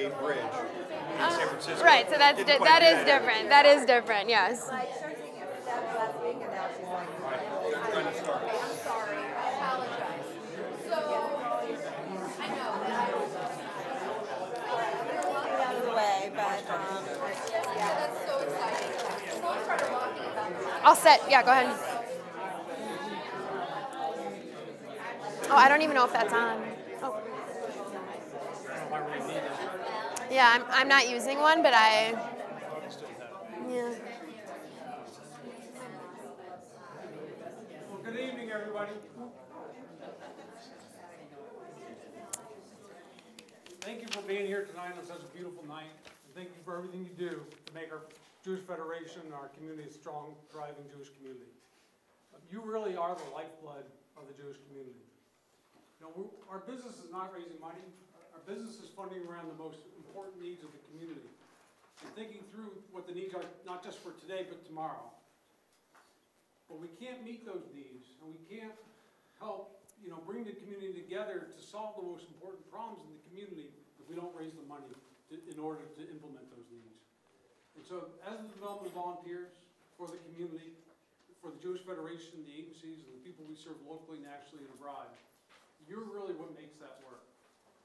same bridge in San Francisco. Right, so that is different. That is different, yes. Like, searching it for that last week, and now she's like, Trying to start. okay, I'm sorry. I apologize. So, I know that out of the way, but yeah, that's so exciting. Someone started talking about that. I'll set, yeah, go ahead. Oh, I don't even know if that's on. Oh. Yeah, I'm not using one, but yeah. Well, good evening, everybody. Thank you for being here tonight on such a beautiful night. And thank you for everything you do to make our Jewish Federation and our community a strong, thriving Jewish community. You really are the lifeblood of the Jewish community. You know, our business is not raising money. Our business is funding around the most important needs of the community and thinking through what the needs are, not just for today, but tomorrow. But we can't meet those needs, and we can't help, bring the community together to solve the most important problems in the community if we don't raise the money in order to implement those needs. And so, as the development volunteers for the community, for the Jewish Federation, the agencies, and the people we serve locally, nationally, and abroad, you're really what makes that work.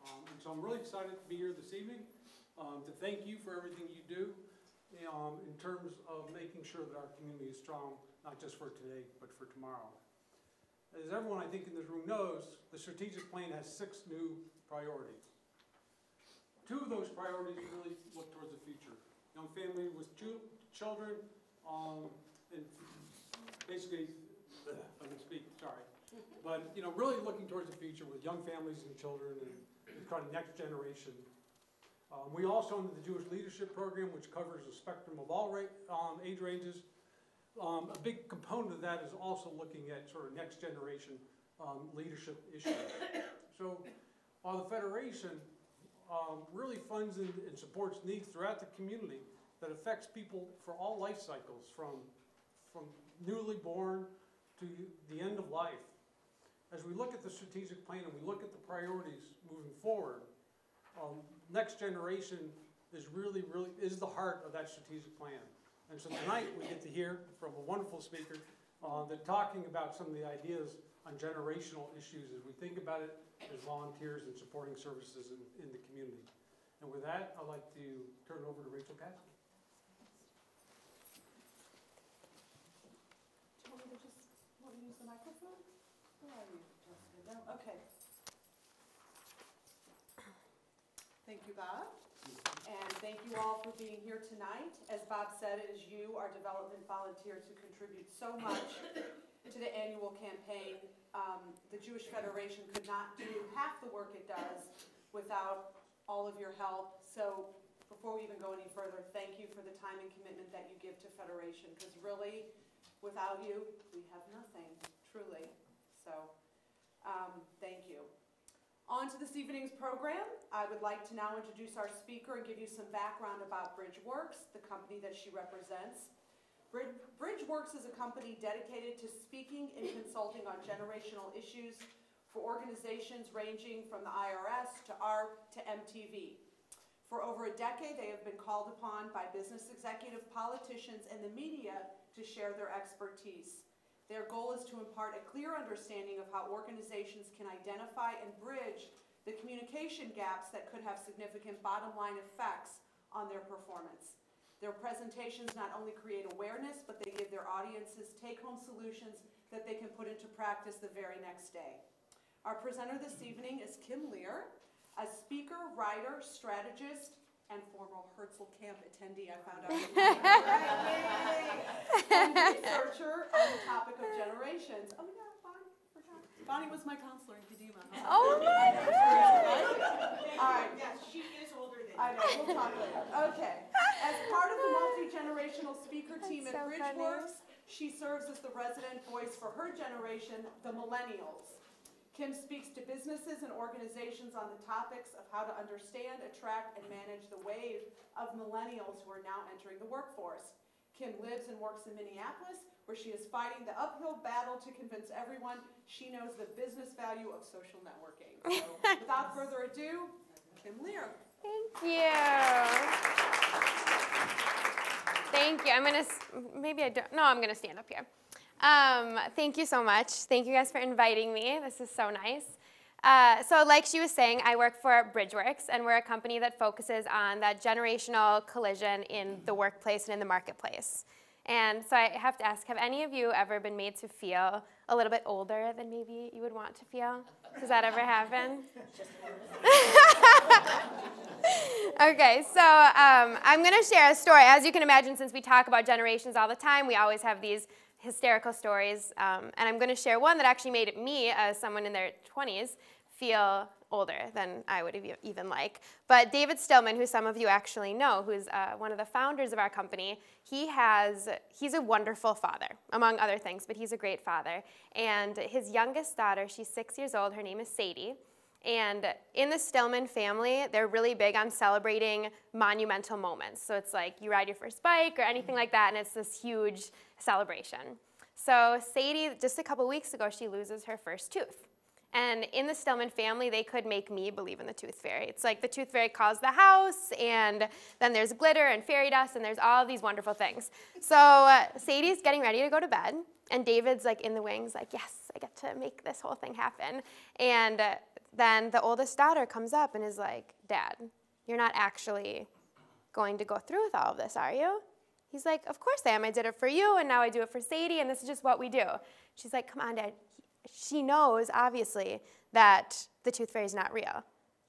And so I'm really excited to be here this evening to thank you for everything you do in terms of making sure that our community is strong, not just for today, but for tomorrow. As everyone I think in this room knows, the strategic plan has 6 new priorities. 2 of those priorities really look towards the future. Young family with children, and basically, I can speak, sorry. But, really looking towards the future with young families and children and kind of next generation. We also, under the Jewish Leadership Program, which covers a spectrum of all age ranges, a big component of that is also looking at sort of next generation leadership issues. So while the Federation really funds and supports needs throughout the community that affects people for all life cycles, from newly born to the end of life. As we look at the strategic plan and we look at the priorities moving forward, next generation is really is the heart of that strategic plan. And so tonight we get to hear from a wonderful speaker that's talking about some of the ideas on generational issues as we think about it as volunteers and supporting services in the community. And with that, I'd like to turn it over to Rachel Cassidy. Do you want me to just use the microphone? Where are you? No? Okay. Thank you, Bob. And thank you all for being here tonight. As Bob said, it is you, our development volunteers, who contribute so much to the annual campaign. The Jewish Federation could not do half the work it does without all of your help. So before we even go any further, thank you for the time and commitment that you give to Federation, because really, without you, we have nothing, truly. So thank you. On to this evening's program. I would like to now introduce our speaker and give you some background about Bridgeworks, the company that she represents. Bridgeworks is a company dedicated to speaking and consulting on generational issues for organizations ranging from the IRS to ARP to MTV. For over a decade, they have been called upon by business executives, politicians, and the media to share their expertise. Their goal is to impart a clear understanding of how organizations can identify and bridge the communication gaps that could have significant bottom-line effects on their performance. Their presentations not only create awareness, but they give their audiences take-home solutions that they can put into practice the very next day. Our presenter this evening is Kim Lear, a speaker, writer, strategist, and former Herzl Camp attendee, I found out. And researcher on the topic of generations. Oh yeah, Bonnie, forgot. Bonnie was my counselor in Kadima. Oh, right? All right. Yes, she is older than you. I know, we'll talk later. Okay. As part of the multi-generational speaker team at Bridgeworks, she serves as the resident voice for her generation, the Millennials. Kim speaks to businesses and organizations on the topics of how to understand, attract, and manage the wave of millennials who are now entering the workforce. Kim lives and works in Minneapolis, where she is fighting the uphill battle to convince everyone she knows the business value of social networking. So, without further ado, Kim Lear. Thank you. Thank you. I'm going to, maybe I don't, no, I'm going to stand up here. Thank you so much. Thank you guys for inviting me. This is so nice. So like she was saying, I work for Bridgeworks, and we're a company that focuses on that generational collision in the workplace and in the marketplace. And so I have to ask, have any of you ever been made to feel a little bit older than maybe you would want to feel? Does that ever happen? Okay, so I'm going to share a story. As you can imagine, since we talk about generations all the time, we always have these hysterical stories. And I'm going to share one that actually made me, as someone in their 20s, feel older than I would even like. But David Stillman, who some of you actually know, who's one of the founders of our company, he's a wonderful father, among other things, but he's a great father. And his youngest daughter, she's 6 years old, her name is Sadie. And in the Stillman family, they're really big on celebrating monumental moments. So it's like you ride your first bike or anything like that, and it's this huge celebration. So Sadie, just a couple weeks ago, she loses her first tooth. And in the Stillman family, they could make me believe in the tooth fairy. It's like the tooth fairy calls the house, and then there's glitter and fairy dust, and there's all these wonderful things. So Sadie's getting ready to go to bed, and David's like in the wings, like, yes, I get to make this whole thing happen. And then the oldest daughter comes up and is like, Dad, you're not actually going to go through with all of this, are you? He's like, of course I am. I did it for you, and now I do it for Sadie, and this is just what we do. She's like, come on, Dad. She knows, obviously, that the tooth fairy is not real.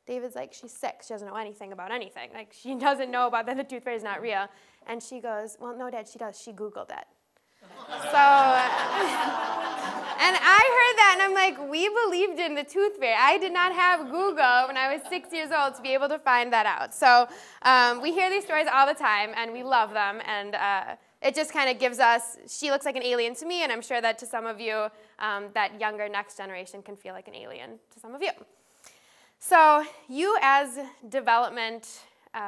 David's like, she's 6. She doesn't know anything about anything. Like, she doesn't know about that the tooth fairy is not real. And she goes, well, no, Dad, she does. She Googled it. So, and I heard that, and I'm like, we believed in the tooth fairy. I did not have Google when I was 6 years old to be able to find that out. So we hear these stories all the time, and we love them. And it just kind of gives us, she looks like an alien to me, and I'm sure that to some of you, that younger next generation can feel like an alien to some of you. So you as development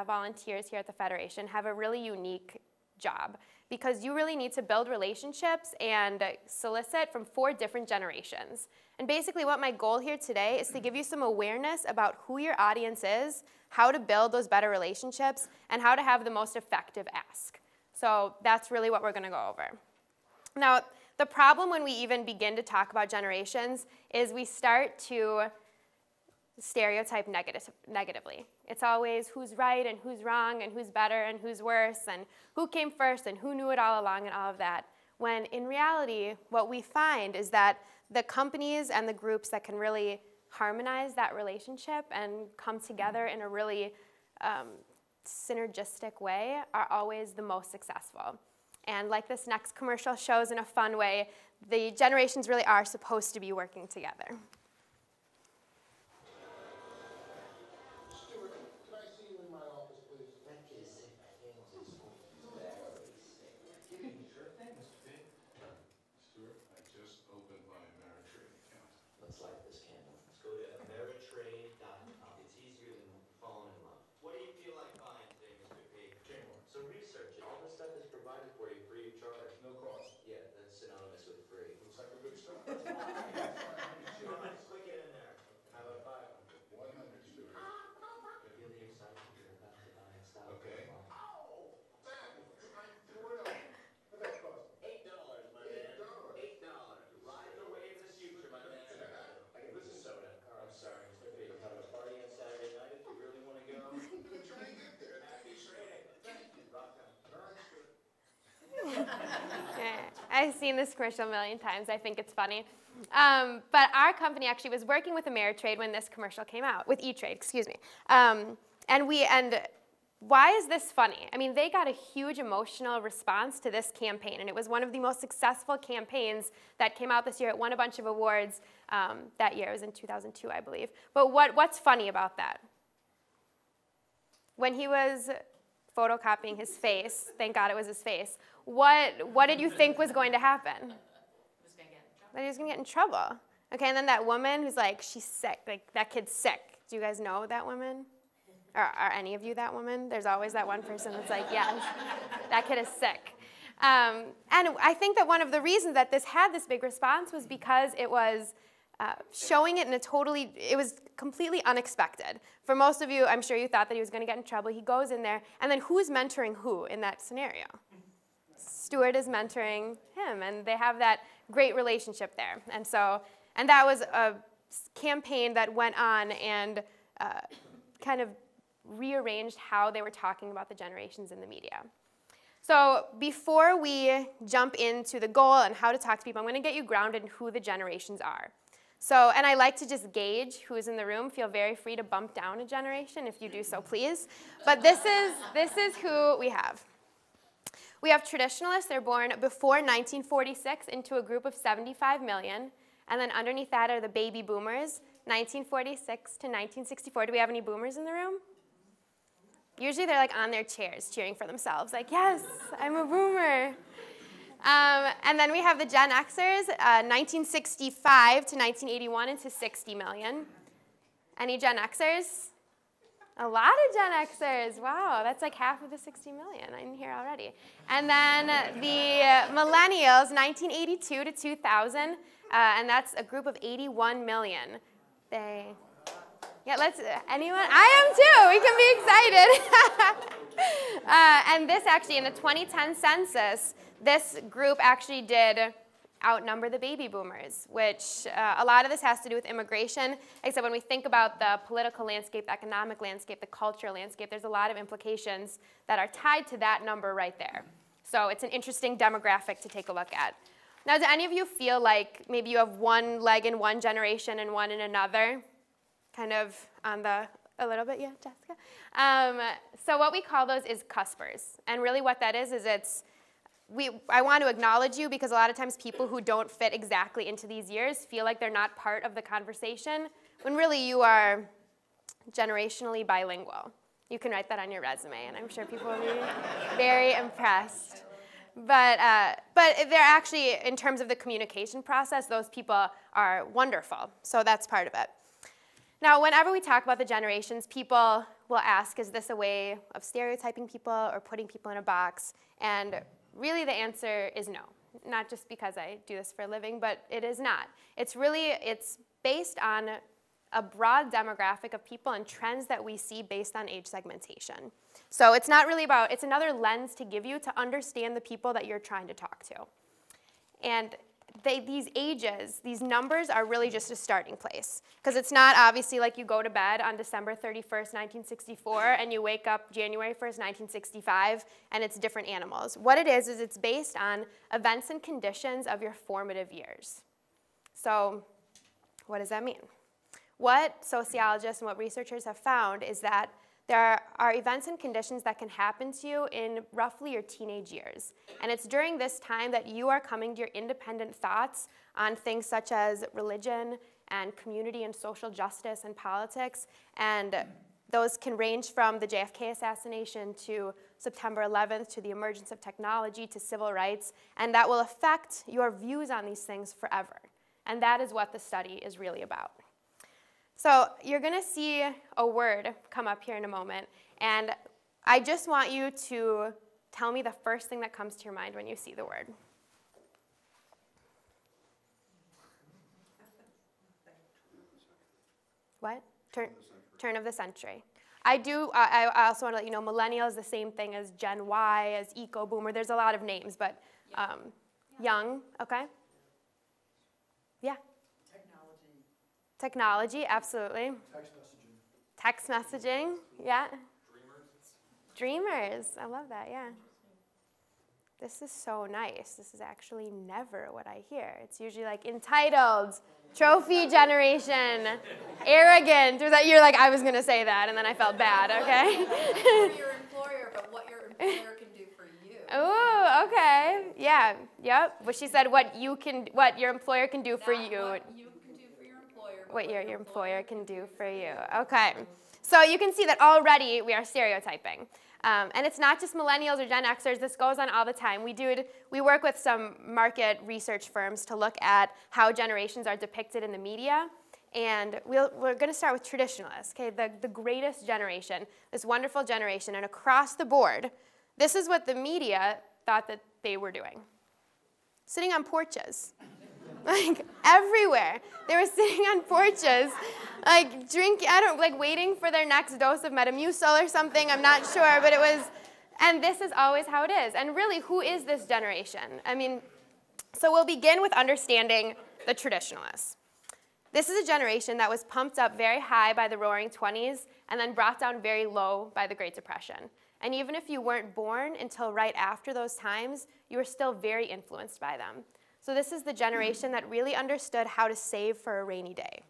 volunteers here at the Federation have a really unique job, because you really need to build relationships and solicit from 4 different generations. And basically what my goal here today is to give you some awareness about who your audience is, how to build those better relationships, and how to have the most effective ask. So that's really what we're going to go over. Now, the problem when we even begin to talk about generations is we start to stereotype negatively. It's always who's right and who's wrong and who's better and who's worse and who came first and who knew it all along and all of that. When in reality, what we find is that the companies and the groups that can really harmonize that relationship and come together in a really synergistic way are always the most successful. And like this next commercial shows in a fun way, the generations really are supposed to be working together. Opened my Ameritrade account. Let's light this candle. Let's go to Ameritrade.com. It's easier than falling in love. What do you feel like buying today, Mr. P? Chamber. So research it. All this stuff is provided for you free of charge. No cost. Yeah, that's synonymous with free. Looks like a good start. That's why. Click it in there. Okay. How about 500? 100, Stuart. Feel the excitement you're about to buy and stop. Okay. Oh, fabulous. I threw it up. What that cost? $8, my man. $8. Ride the wave of the future, my man. I can use a soda. Oh, I'm sorry, Mr. P. We're having a party on Saturday night if you really want to go. I'm going to try and get there. Happy trading. Thank you. Rock on. All right, Stuart. I've seen this commercial a million times. I think it's funny. But our company actually was working with Ameritrade when this commercial came out, with E-Trade, excuse me. And why is this funny? I mean, they got a huge emotional response to this campaign, and it was one of the most successful campaigns that came out this year. It won a bunch of awards that year. It was in 2002, I believe. But what's funny about that? When he was photocopying his face, thank God it was his face, what did you think was going to happen? That he was going to get in trouble. Okay, and then that woman who's like, she's sick, like that kid's sick. Do you guys know that woman? Or are any of you that woman? There's always that one person that's like, yes, that kid is sick. And I think that one of the reasons that this had this big response was because it was showing it in it was completely unexpected. For most of you, I'm sure you thought that he was going to get in trouble. He goes in there, and then who's mentoring who in that scenario? Stuart is mentoring him, and they have that great relationship there. And that was a campaign that went on and kind of rearranged how they were talking about the generations in the media. So before we jump into the goal and how to talk to people, I'm going to get you grounded in who the generations are. So, and I like to just gauge who's in the room. Feel very free to bump down a generation if you do so, please. But this is who we have. We have traditionalists. They're born before 1946 into a group of 75 million. And then underneath that are the baby boomers, 1946 to 1964. Do we have any boomers in the room? Usually they're like on their chairs cheering for themselves, like, yes, I'm a boomer. And then we have the Gen Xers, 1965 to 1981 into 60 million. Any Gen Xers? A lot of Gen Xers. Wow, that's like half of the 60 million in here already. And then the Millennials, 1982 to 2000, and that's a group of 81 million. Anyone? I am too. We can be excited. And this actually, in the 2010 census, this group actually did outnumber the baby boomers, which a lot of this has to do with immigration, except when we think about the political landscape, the economic landscape, the cultural landscape, there's a lot of implications that are tied to that number right there. So it's an interesting demographic to take a look at. Now, do any of you feel like maybe you have one leg in one generation and one in another? Kind of on a little bit, yeah, Jessica? So what we call those is cuspers. And really what that is I want to acknowledge you because a lot of times people who don't fit exactly into these years feel like they're not part of the conversation, when really you are generationally bilingual. You can write that on your resume, and I'm sure people will be very impressed. But they're actually, in terms of the communication process, those people are wonderful. So that's part of it. Now, whenever we talk about the generations, people will ask, is this a way of stereotyping people or putting people in a box? And really the answer is no. Not just because I do this for a living, but it is not. It's based on a broad demographic of people and trends that we see based on age segmentation. So it's not really it's another lens to give you to understand the people that you're trying to talk to. And these ages, these numbers are really just a starting place. Because it's not obviously like you go to bed on December 31st, 1964, and you wake up January 1st, 1965, and it's different animals. What it is it's based on events and conditions of your formative years. So what does that mean? What sociologists and what researchers have found is that there are events and conditions that can happen to you in roughly your teenage years. And it's during this time that you are coming to your independent thoughts on things such as religion and community and social justice and politics. And those can range from the JFK assassination to September 11th to the emergence of technology to civil rights. And that will affect your views on these things forever. And that is what the study is really about. So you're going to see a word come up here in a moment, and I just want you to tell me the first thing that comes to your mind when you see the word. What? Turn of the century. I also want to let you know millennial is the same thing as Gen Y, as eco-boomer. There's a lot of names, but young, okay? Yeah. Technology, absolutely. Text messaging, yeah. Dreamers, I love that, yeah. This is so nice. This is actually never what I hear. It's usually like entitled, trophy generation, arrogant. You're like, I was going to say that, and then I felt bad, okay? For your employer, but what your employer can do for you. Ooh, okay. Yeah, yep. Well, she said what your employer can do for you. What your employer can do for you. Okay. So you can see that already we are stereotyping. And it's not just millennials or Gen Xers. This goes on all the time. We work with some market research firms to look at how generations are depicted in the media. And we're going to start with traditionalists, okay, the greatest generation, this wonderful generation. And across the board, this is what the media thought that they were doing. Sitting on porches. like everywhere. They were sitting on porches, like drinking, like waiting for their next dose of Metamucil or something. I'm not sure, but it was, and this is always how it is. And really, who is this generation? I mean, so we'll begin with understanding the traditionalists. This is a generation that was pumped up very high by the Roaring '20s and then brought down very low by the Great Depression. And even if you weren't born until right after those times, you were still very influenced by them. So this is the generation that really understood how to save for a rainy day.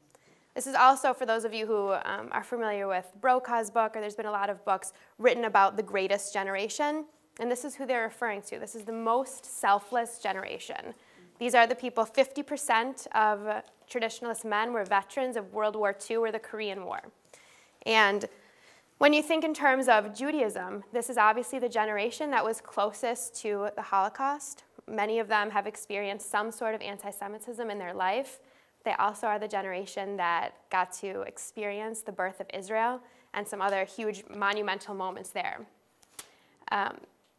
This is also for those of you who are familiar with Brokaw's book, or there's been a lot of books written about the greatest generation. And this is who they're referring to. This is the most selfless generation. These are the people, 50% of traditionalist men were veterans of World War II or the Korean War. And when you think in terms of Judaism, this is obviously the generation that was closest to the Holocaust. Many of them have experienced some sort of anti-Semitism in their life. They also are the generation that got to experience the birth of Israel and some other huge monumental moments there.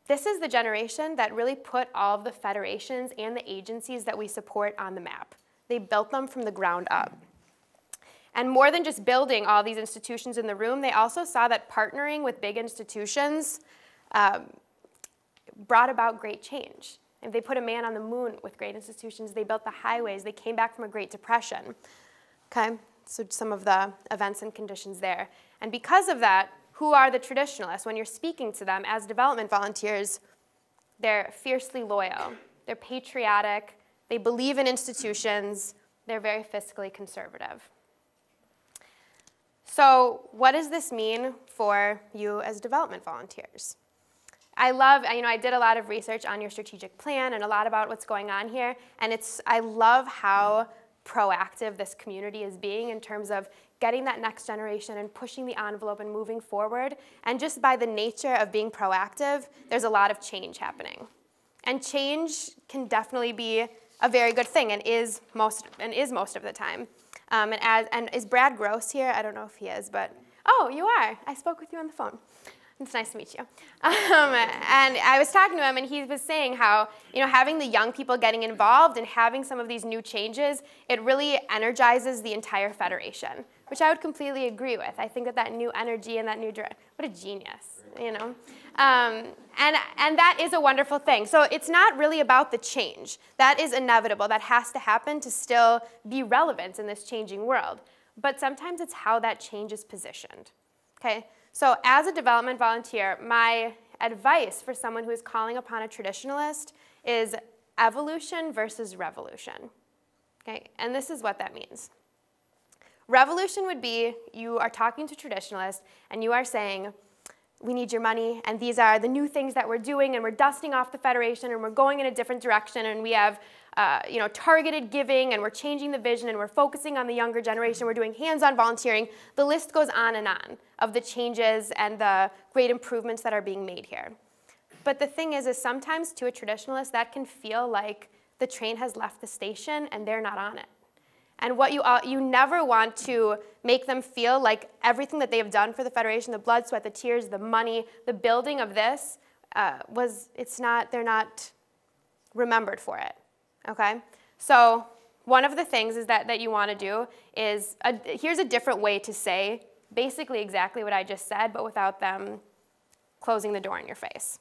This is the generation that really put all of the federations and the agencies that we support on the map. They built them from the ground up. And more than just building all these institutions in the room, they also saw that partnering with big institutions brought about great change. If they put a man on the moon with great institutions, they built the highways, they came back from a Great Depression. Okay, so some of the events and conditions there. And because of that, who are the traditionalists? When you're speaking to them as development volunteers, they're fiercely loyal, they're patriotic, they believe in institutions, they're very fiscally conservative. So what does this mean for you as development volunteers? I did a lot of research on your strategic plan and a lot about what's going on here, and I love how proactive this community is being in terms of getting that next generation and pushing the envelope and moving forward. And just by the nature of being proactive, there's a lot of change happening. And change can definitely be a very good thing and is most of the time. And is Brad Gross here? I don't know if he is, but, oh, you are. I spoke with you on the phone. It's nice to meet you. And I was talking to him, and he was saying how, having the young people getting involved and having some of these new changes, it really energizes the entire federation, which I would completely agree with. I think that new energy and that new direction, what a genius, And that is a wonderful thing. So it's not really about the change. That is inevitable. That has to happen to still be relevant in this changing world. But sometimes it's how that change is positioned, okay? So as a development volunteer, my advice for someone who is calling upon a traditionalist is evolution versus revolution, okay? And this is what that means. Revolution would be you are talking to traditionalists and you are saying, we need your money, and these are the new things that we're doing, and we're dusting off the federation, and we're going in a different direction, and we have targeted giving, and we're changing the vision, and we're focusing on the younger generation, we're doing hands-on volunteering. The list goes on of the changes and the great improvements that are being made here. But the thing is sometimes to a traditionalist, that can feel like the train has left the station and they're not on it. And what you never want to make them feel like everything that they have done for the Federation, the blood, sweat, the tears, the money, the building of this, they're not remembered for it, okay? So one of the things is that you want to do is, here's a different way to say basically exactly what I just said, but without them closing the door in your face.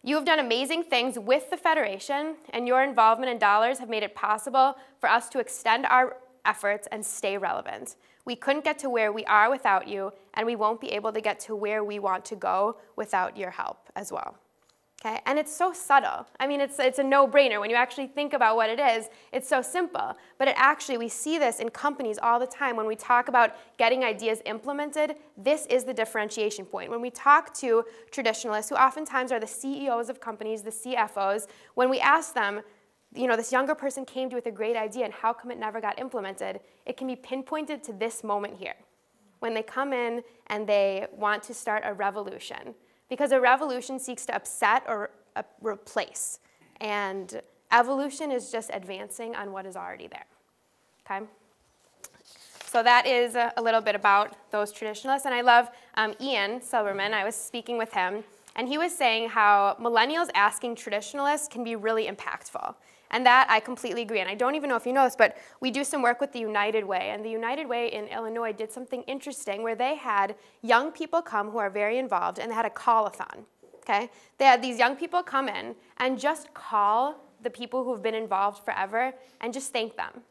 You have done amazing things with the Federation, and your involvement in dollars have made it possible for us to extend our efforts and stay relevant. We couldn't get to where we are without you, and we won't be able to get to where we want to go without your help as well. Okay? And it's so subtle. I mean, it's a no-brainer. When you actually think about what it is, it's so simple. But we see this in companies all the time. When we talk about getting ideas implemented, this is the differentiation point. When we talk to traditionalists, who oftentimes are the CEOs of companies, the CFOs, when we ask them, this younger person came to you with a great idea, and how come it never got implemented? It can be pinpointed to this moment here, when they come in and they want to start a revolution. Because a revolution seeks to upset or replace. And evolution is just advancing on what is already there. Okay? So that is a little bit about those traditionalists. And I love Ian Silberman. I was speaking with him. And he was saying how millennials asking traditionalists can be really impactful. And that I completely agree. And I don't even know if you know this, but we do some work with the United Way. And the United Way in Illinois did something interesting where they had young people come who are very involved, and they had a call-a-thon. Okay? They had these young people come in and just call the people who've been involved forever and just thank them.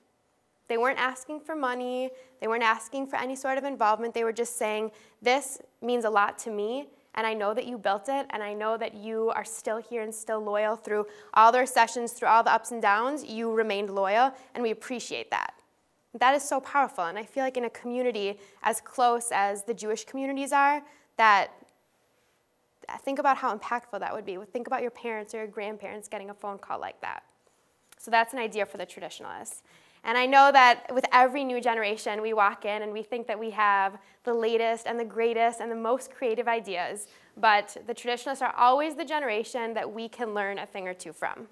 They weren't asking for money. They weren't asking for any sort of involvement. They were just saying, this means a lot to me, and I know that you built it, and I know that you are still here and still loyal through all the recessions, through all the ups and downs. You remained loyal, and we appreciate that. That is so powerful, and I feel like in a community as close as the Jewish communities are, that think about how impactful that would be. Think about your parents or your grandparents getting a phone call like that. So that's an idea for the traditionalists. And I know that with every new generation, we walk in and we think that we have the latest and the greatest and the most creative ideas, but the traditionalists are always the generation that we can learn a thing or two from.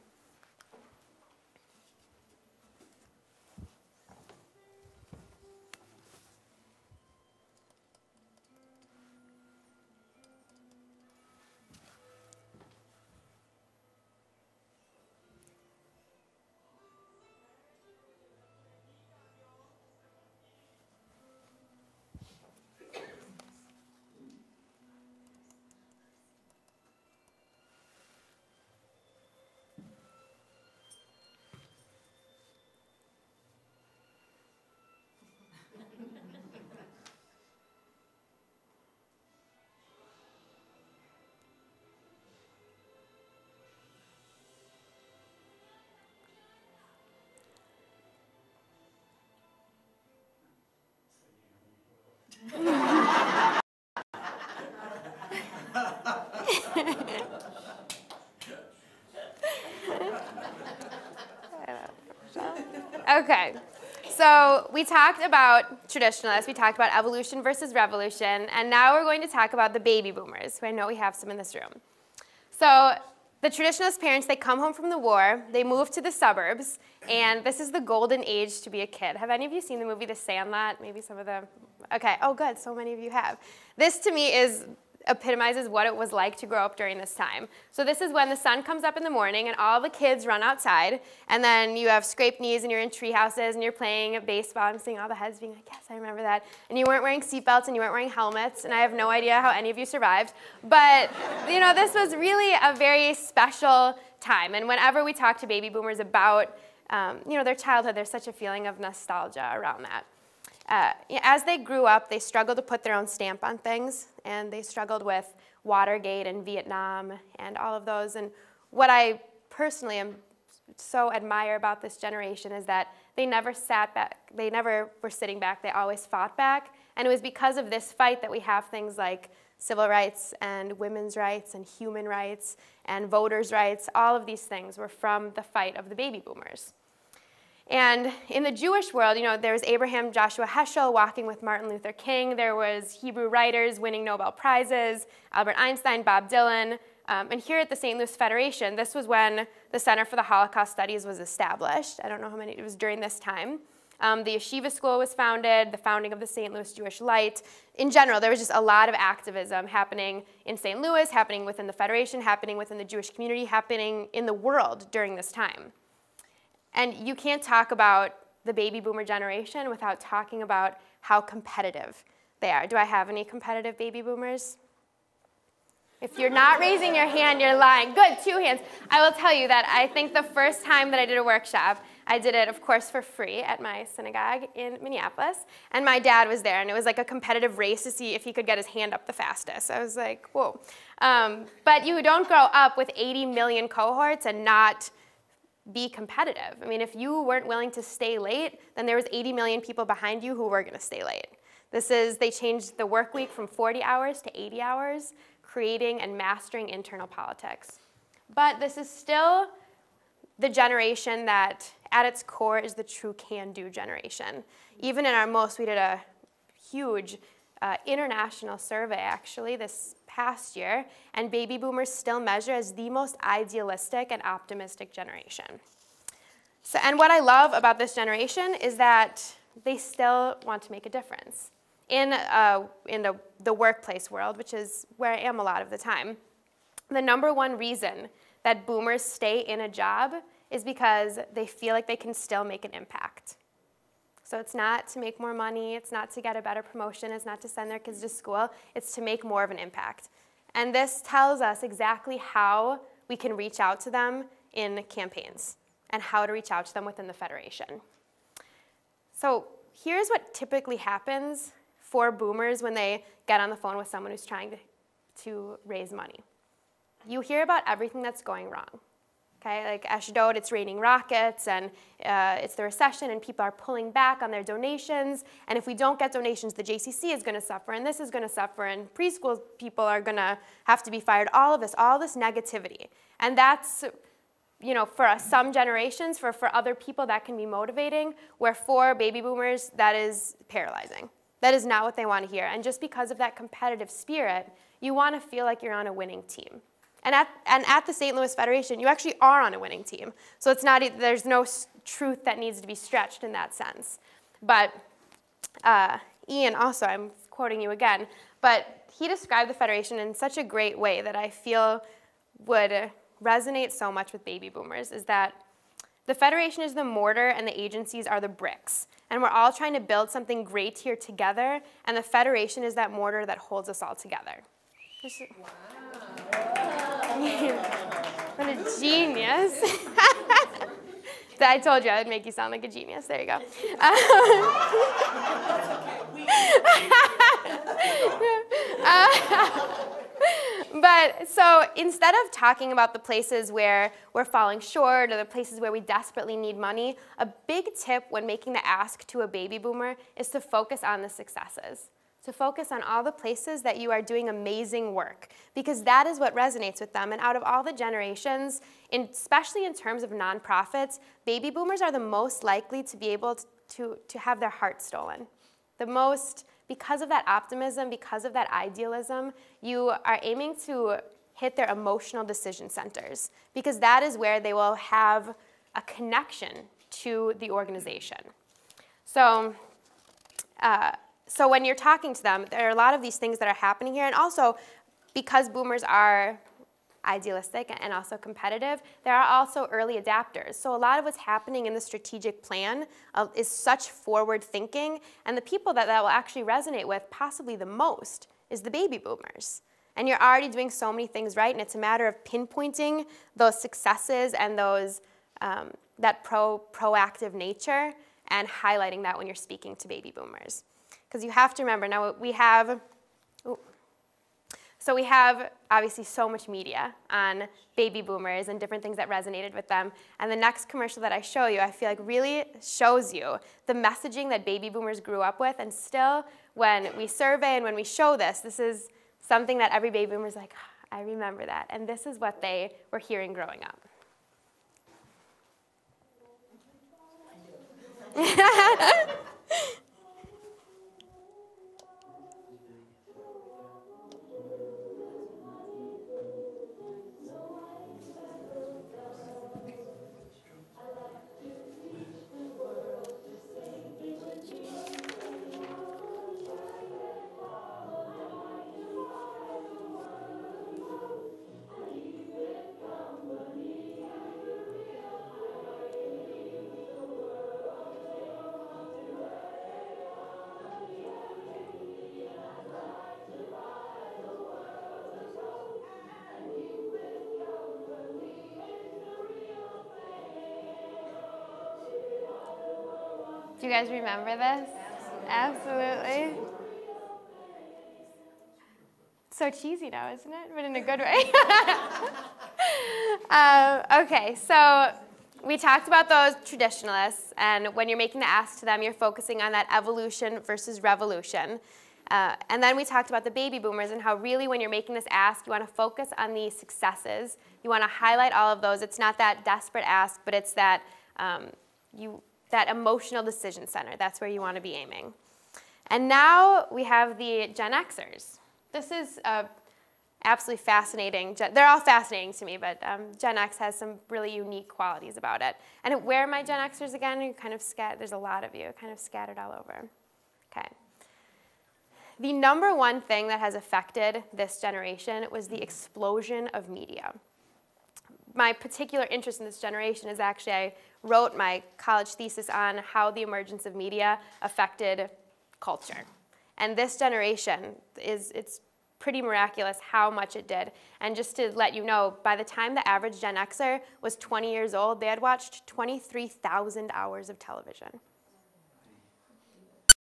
Okay, so we talked about traditionalists, we talked about evolution versus revolution, and now we're going to talk about the baby boomers, who I know we have some in this room. So the traditionalist parents, they come home from the war, they move to the suburbs, and this is the golden age to be a kid. Have any of you seen the movie The Sandlot? Maybe some of them. Okay, oh good, so many of you have. This to me epitomizes what it was like to grow up during this time. So this is when the sun comes up in the morning and all the kids run outside, and then you have scraped knees and you're in tree houses and you're playing baseball. I'm seeing all the heads being like, yes, I remember that. And you weren't wearing seatbelts and you weren't wearing helmets, and I have no idea how any of you survived. But you know, this was really a very special time. And whenever we talk to baby boomers about you know, their childhood, there's such a feeling of nostalgia around that. As they grew up, they struggled to put their own stamp on things, and they struggled with Watergate and Vietnam and all of those. And what I personally am so admire about this generation is that they never sat back. They never were sitting back. They always fought back. And it was because of this fight that we have things like civil rights and women's rights and human rights and voters' rights. All of these things were from the fight of the baby boomers. And in the Jewish world, you know, there was Abraham Joshua Heschel walking with Martin Luther King. There was Hebrew writers winning Nobel Prizes, Albert Einstein, Bob Dylan. And here at the St. Louis Federation, this was when the Center for the Holocaust Studies was established. I don't know how many, it was during this time. The Yeshiva School was founded, the founding of the St. Louis Jewish Light. In general, there was just a lot of activism happening in St. Louis, happening within the Federation, happening within the Jewish community, happening in the world during this time. And you can't talk about the baby boomer generation without talking about how competitive they are. Do I have any competitive baby boomers? If you're not raising your hand, you're lying. Good, 2 hands. I will tell you that I think the first time that I did a workshop, I did it, of course, for free at my synagogue in Minneapolis. And my dad was there, and it was like a competitive race to see if he could get his hand up the fastest. I was like, whoa. But you don't grow up with 80 million cohorts and not be competitive. I mean, if you weren't willing to stay late, then there was 80 million people behind you who were going to stay late. They changed the work week from 40 hours to 80 hours, creating and mastering internal politics. But this is still the generation that, at its core, is the true can-do generation. Even in our we did a huge international survey, actually, this past year, and baby boomers still measure as the most idealistic and optimistic generation. So, and what I love about this generation is that they still want to make a difference in the workplace world, which is where I am a lot of the time. The #1 reason that boomers stay in a job is because they feel like they can still make an impact. So it's not to make more money, it's not to get a better promotion, it's not to send their kids to school, it's to make more of an impact. And this tells us exactly how we can reach out to them in campaigns and how to reach out to them within the Federation. So here's what typically happens for boomers when they get on the phone with someone who's trying to raise money. You hear about everything that's going wrong. Okay, like Ashdod, it's raining rockets, and it's the recession, and people are pulling back on their donations, and if we don't get donations, the JCC is going to suffer, and this is going to suffer, and preschool people are going to have to be fired, all this negativity. And that's, you know, for some generations, for other people, that can be motivating, where for baby boomers, that is paralyzing. That is not what they want to hear. And just because of that competitive spirit, you want to feel like you're on a winning team. And at the St. Louis Federation, you actually are on a winning team. So it's not, there's no truth that needs to be stretched in that sense. But Ian, also, I'm quoting you again, but he described the Federation in such a great way that I feel would resonate so much with baby boomers, is that the Federation is the mortar and the agencies are the bricks. And we're all trying to build something great here together, and the Federation is that mortar that holds us all together. Wow. What a genius. I told you I would make you sound like a genius. There you go. But so instead of talking about the places where we're falling short or the places where we desperately need money, a big tip when making the ask to a baby boomer is to focus on the successes. To focus on all the places that you are doing amazing work, because that is what resonates with them. And out of all the generations, especially in terms of nonprofits, baby boomers are the most likely to be able to have their heart stolen. The most, because of that optimism, because of that idealism, you are aiming to hit their emotional decision centers, because that is where they will have a connection to the organization. So when you're talking to them, there are a lot of these things that are happening here. And also, because boomers are idealistic and also competitive, there are also early adapters. So a lot of what's happening in the strategic plan is such forward thinking. And the people that will actually resonate with possibly the most is the baby boomers. And you're already doing so many things right, and it's a matter of pinpointing those successes and those, that proactive nature and highlighting that when you're speaking to baby boomers. Because you have to remember, now we have obviously so much media on baby boomers and different things that resonated with them. And the next commercial that I show you, I feel like really shows you the messaging that baby boomers grew up with. And still, when we survey and when we show this, this is something that every baby boomer is like, oh, I remember that. And this is what they were hearing growing up. Do you guys remember this? Absolutely. So cheesy now, isn't it? But in a good way. Okay, so we talked about those traditionalists, and when you're making the ask to them, you're focusing on that evolution versus revolution. And then we talked about the baby boomers and how really when you're making this ask, you want to focus on the successes. You want to highlight all of those. It's not that desperate ask, but it's that that emotional decision center. That's where you want to be aiming. And now we have the Gen Xers. This is absolutely fascinating. They're all fascinating to me, but Gen X has some really unique qualities about it. And where are my Gen Xers again? You're kind of there's a lot of you, kind of scattered all over. Okay. The number one thing that has affected this generation was the explosion of media. my particular interest in this generation is actually I wrote my college thesis on how the emergence of media affected culture. And this generation, it's pretty miraculous how much it did. And just to let you know, by the time the average Gen Xer was 20 years old, they had watched 23,000 hours of television.